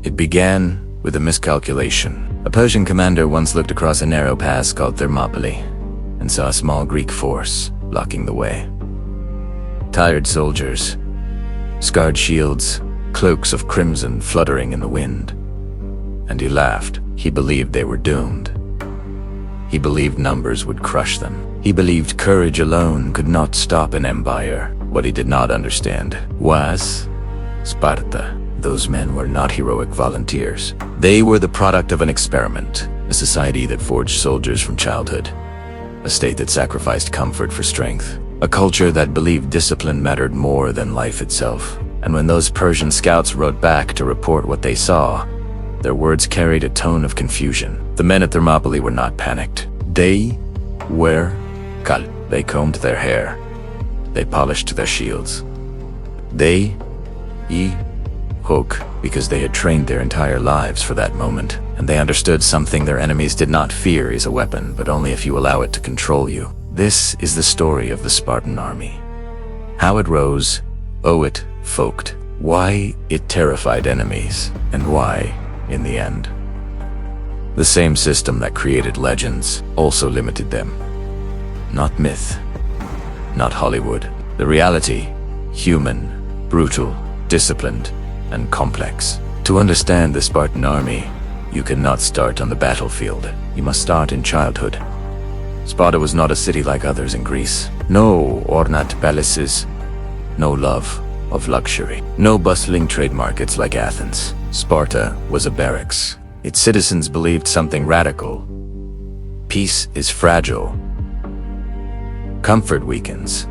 It began with a miscalculation. A Persian commander once looked across a narrow pass called Thermopylae and saw a small Greek force blocking the way. Tired soldiers, scarred shields, cloaks of crimson fluttering in the wind. And he laughed. He believed they were doomed. He believed numbers would crush them. He believed courage alone could not stop an empire. What he did not understand was Sparta. Those men were not heroic volunteers. They were the product of an experiment, a society that forged soldiers from childhood, a state that sacrificed comfort for strength, a culture that believed discipline mattered more than life itself. And when those Persian scouts rode back to report what they saw, their words carried a tone of confusion. The men at Thermopylae were not panicked. They were calm. They combed their hair. They polished their shields. They agōgē, because they had trained their entire lives for that moment, and they understood something their enemies did not fear is a weapon, but only if you allow it to control you. This is the story of the Spartan army. How it rose, it folked, why it terrified enemies, and why, in the end, the same system that created legends also limited them. Not myth, not Hollywood. The reality, human, brutal, disciplined, and complex. To understand the Spartan army, you cannot start on the battlefield. You must start in childhood. Sparta was not a city like others in Greece. No ornate palaces, no love of luxury, no bustling trade markets like Athens. Sparta was a barracks. Its citizens believed something radical. Peace is fragile. Comfort weakens.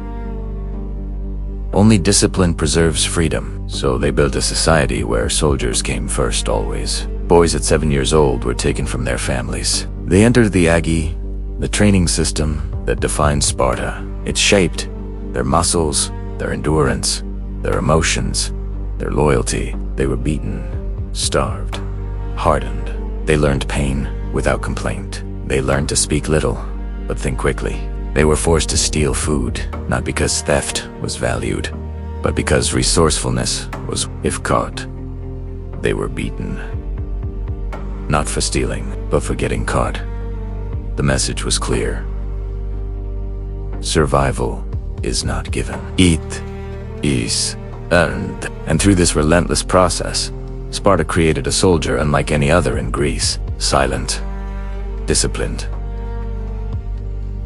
Only discipline preserves freedom. So they built a society where soldiers came first always. Boys at 7 years old were taken from their families. They entered the agōgē, the training system that defined Sparta. It shaped their muscles, their endurance, their emotions, their loyalty. They were beaten, starved, hardened. They learned pain without complaint. They learned to speak little, but think quickly. They were forced to steal food, not because theft was valued, but because resourcefulness was. If caught, they were beaten. Not for stealing, but for getting caught. The message was clear. Survival is not given. It is earned. And through this relentless process, Sparta created a soldier unlike any other in Greece. Silent, disciplined,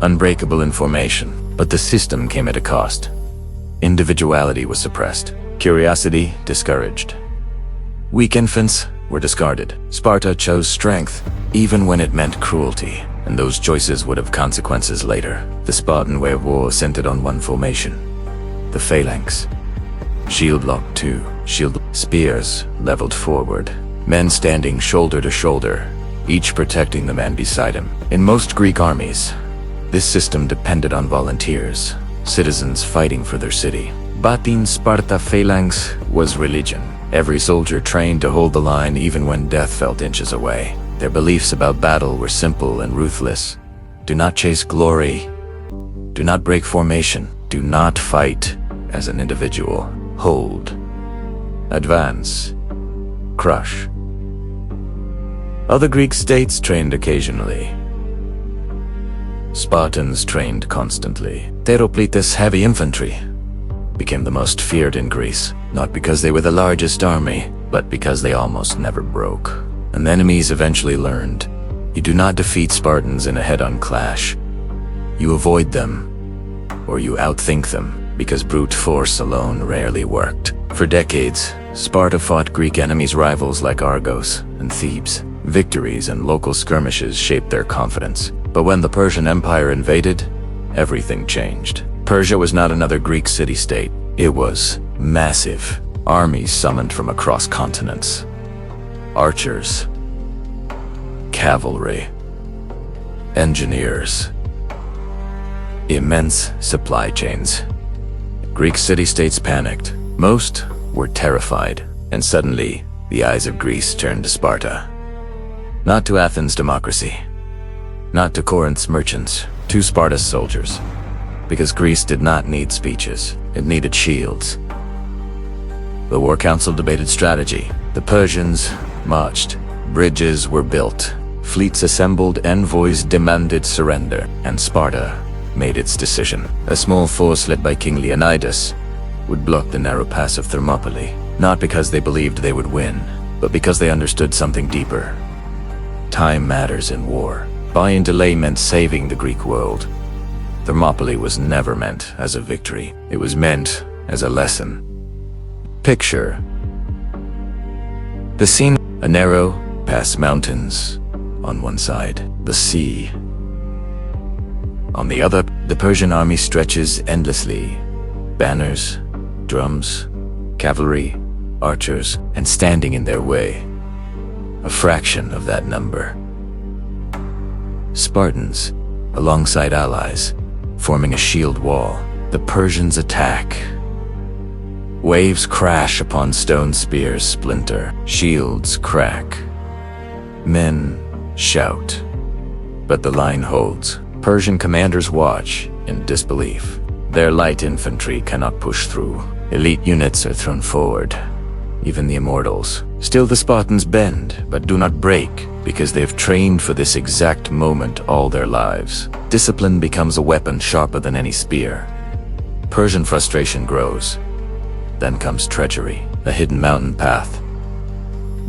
unbreakable in formation. But the system came at a cost. Individuality was suppressed. Curiosity discouraged. Weak infants were discarded. Sparta chose strength, even when it meant cruelty. And those choices would have consequences later. The Spartan way of war centered on one formation, the phalanx. Shield locked two, spears leveled forward. Men standing shoulder to shoulder, each protecting the man beside him. In most Greek armies, this system depended on volunteers, citizens fighting for their city. But in Sparta, phalanx was religion. Every soldier trained to hold the line even when death felt inches away. Their beliefs about battle were simple and ruthless. Do not chase glory. Do not break formation. Do not fight as an individual. Hold. Advance. Crush. Other Greek states trained occasionally. Spartans trained constantly. Thermopylae's heavy infantry became the most feared in Greece, not because they were the largest army, but because they almost never broke. And enemies eventually learned, you do not defeat Spartans in a head-on clash. You avoid them, or you outthink them, because brute force alone rarely worked. For decades, Sparta fought Greek enemies rivals like Argos and Thebes. Victories and local skirmishes shaped their confidence. But when the Persian Empire invaded, everything changed. Persia was not another Greek city-state. It was massive. Armies summoned from across continents. Archers, cavalry, engineers, immense supply chains. Greek city-states panicked. Most were terrified, and suddenly the eyes of Greece turned to Sparta. Not to Athens' democracy, not to Corinth's merchants, to Sparta's soldiers. Because Greece did not need speeches, it needed shields. The War Council debated strategy. The Persians marched. Bridges were built. Fleets assembled, envoys demanded surrender, and Sparta made its decision. A small force led by King Leonidas would block the narrow pass of Thermopylae, not because they believed they would win, but because they understood something deeper. Time matters in war. Buy-in delay meant saving the Greek world. Thermopylae was never meant as a victory. It was meant as a lesson. Picture the scene: a narrow pass, mountains on one side, the sea on the other. The Persian army stretches endlessly. Banners, drums, cavalry, archers, and standing in their way, a fraction of that number, Spartans, alongside allies, forming a shield wall. The Persians attack. Waves crash upon stone spears, splinter. Shields crack. Men shout. But the line holds. Persian commanders watch in disbelief. Their light infantry cannot push through. Elite units are thrown forward. Even the immortals. Still the Spartans bend, but do not break, because they have trained for this exact moment all their lives. Discipline becomes a weapon sharper than any spear. Persian frustration grows. Then comes treachery, a hidden mountain path.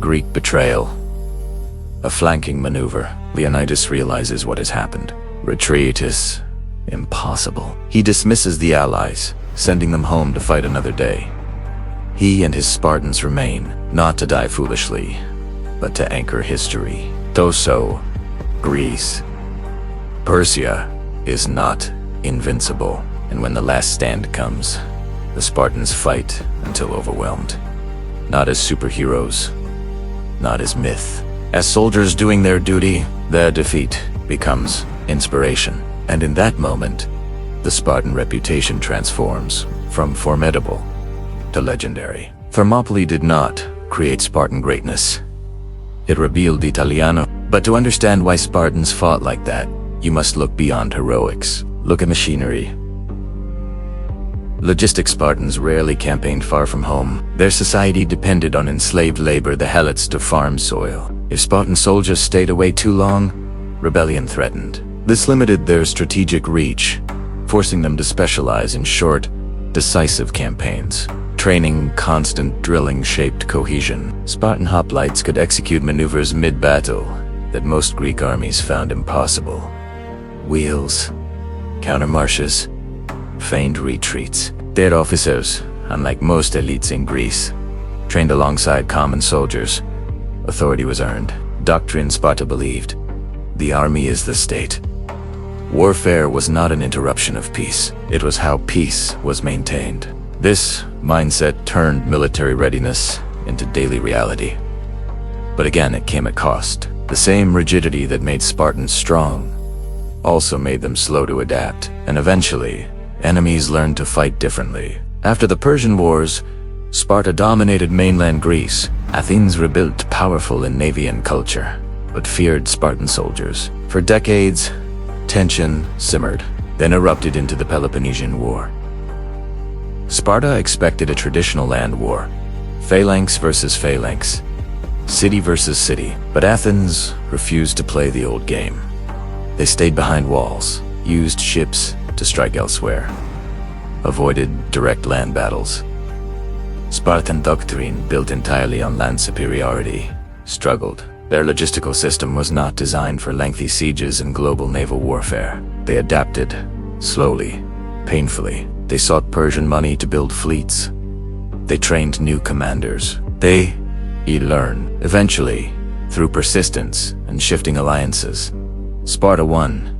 Greek betrayal. A flanking maneuver. Leonidas realizes what has happened. Retreat is impossible. He dismisses the allies, sending them home to fight another day. He and his Spartans remain, not to die foolishly, but to anchor history. Toso, Greece. Persia is not invincible, and when the last stand comes, the Spartans fight until overwhelmed. Not as superheroes, not as myth. As soldiers doing their duty, their defeat becomes inspiration. And in that moment, the Spartan reputation transforms from formidable to legendary. Thermopylae did not create Spartan greatness. It revealed Italiano. But to understand why Spartans fought like that, you must look beyond heroics. Look at machinery. Logistic Spartans rarely campaigned far from home. Their society depended on enslaved labor, the helots, to farm soil. If Spartan soldiers stayed away too long, rebellion threatened. This limited their strategic reach, forcing them to specialize in short, decisive campaigns. Training, constant drilling shaped cohesion. Spartan hoplites could execute maneuvers mid-battle that most Greek armies found impossible. Wheels, countermarches, feigned retreats. Their officers, unlike most elites in Greece, trained alongside common soldiers. Authority was earned. Doctrine Sparta believed. The army is the state. Warfare was not an interruption of peace. It was how peace was maintained. This mindset turned military readiness into daily reality. But again, it came at cost. The same rigidity that made Spartans strong also made them slow to adapt. And eventually, enemies learned to fight differently. After the Persian Wars, Sparta dominated mainland Greece. Athens rebuilt, powerful in navy and culture, but feared Spartan soldiers. For decades, tension simmered, then erupted into the Peloponnesian War. Sparta expected a traditional land war, phalanx versus phalanx, city versus city, but Athens refused to play the old game. They stayed behind walls, used ships to strike elsewhere, avoided direct land battles. Spartan doctrine, built entirely on land superiority, struggled. Their logistical system was not designed for lengthy sieges and global naval warfare. They adapted, slowly, painfully. They sought Persian money to build fleets. They trained new commanders. They learned. Eventually, through persistence and shifting alliances, Sparta won.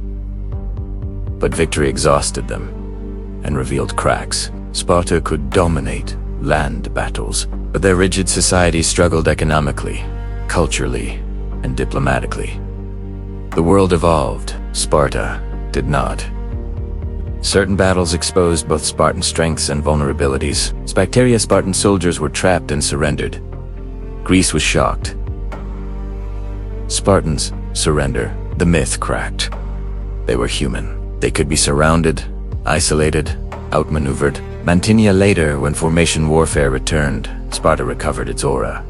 But victory exhausted them and revealed cracks. Sparta could dominate land battles, but their rigid society struggled economically, culturally, and diplomatically. The world evolved. Sparta did not. Certain battles exposed both Spartan strengths and vulnerabilities. Spartaria Spartan soldiers were trapped and surrendered. Greece was shocked. Spartans surrender. The myth cracked. They were human. They could be surrounded, isolated, outmaneuvered. Mantinea later, when formation warfare returned, Sparta recovered its aura.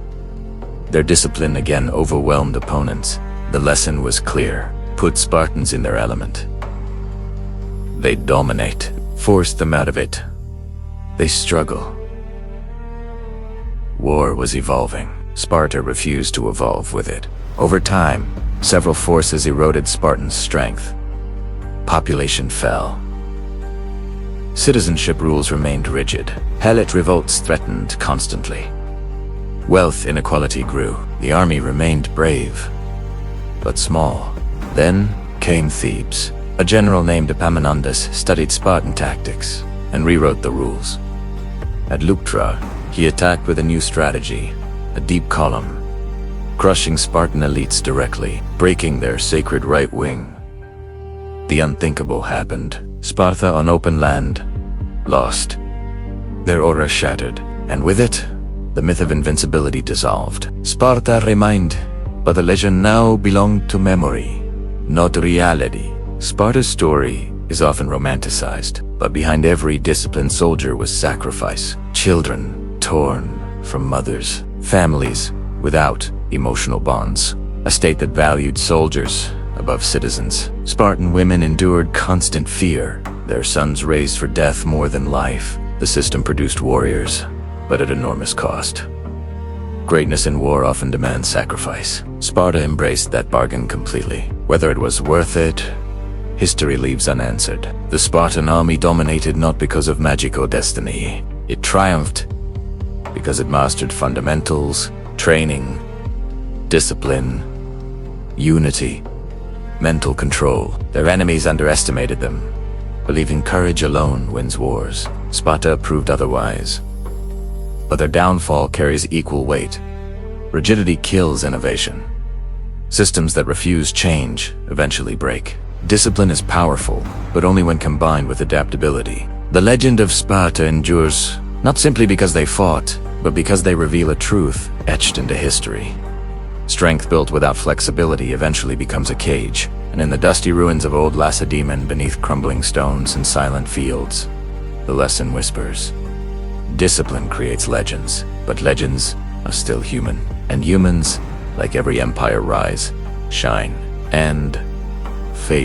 Their discipline again overwhelmed opponents. The lesson was clear: put Spartans in their element. They dominate. Force them out of it. They struggle. War was evolving. Sparta refused to evolve with it. Over time, several forces eroded Spartans' strength. Population fell. Citizenship rules remained rigid. Helot revolts threatened constantly. Wealth inequality grew. The army remained brave, but small. Then came Thebes. A general named Epaminondas studied Spartan tactics and rewrote the rules. At Leuctra, he attacked with a new strategy, a deep column, crushing Spartan elites directly, breaking their sacred right wing. The unthinkable happened. Sparta on open land, lost. Their aura shattered, and with it, the myth of invincibility dissolved. Sparta remained, but the legend now belonged to memory, not reality. Sparta's story is often romanticized, but behind every disciplined soldier was sacrifice. Children torn from mothers, families without emotional bonds, a state that valued soldiers above citizens. Spartan women endured constant fear, their sons raised for death more than life. The system produced warriors, but at enormous cost. Greatness in war often demands sacrifice. Sparta embraced that bargain completely. Whether it was worth it, history leaves unanswered. The Spartan army dominated not because of magic or destiny. It triumphed because it mastered fundamentals, training, discipline, unity, mental control. Their enemies underestimated them, believing courage alone wins wars. Sparta proved otherwise. But their downfall carries equal weight. Rigidity kills innovation. Systems that refuse change eventually break. Discipline is powerful, but only when combined with adaptability. The legend of Sparta endures not simply because they fought, but because they reveal a truth etched into history. Strength built without flexibility eventually becomes a cage, and in the dusty ruins of old Lacedaemon, beneath crumbling stones and silent fields, the lesson whispers. Discipline creates legends, but legends are still human. And humans, like every empire, rise, shine, and fade.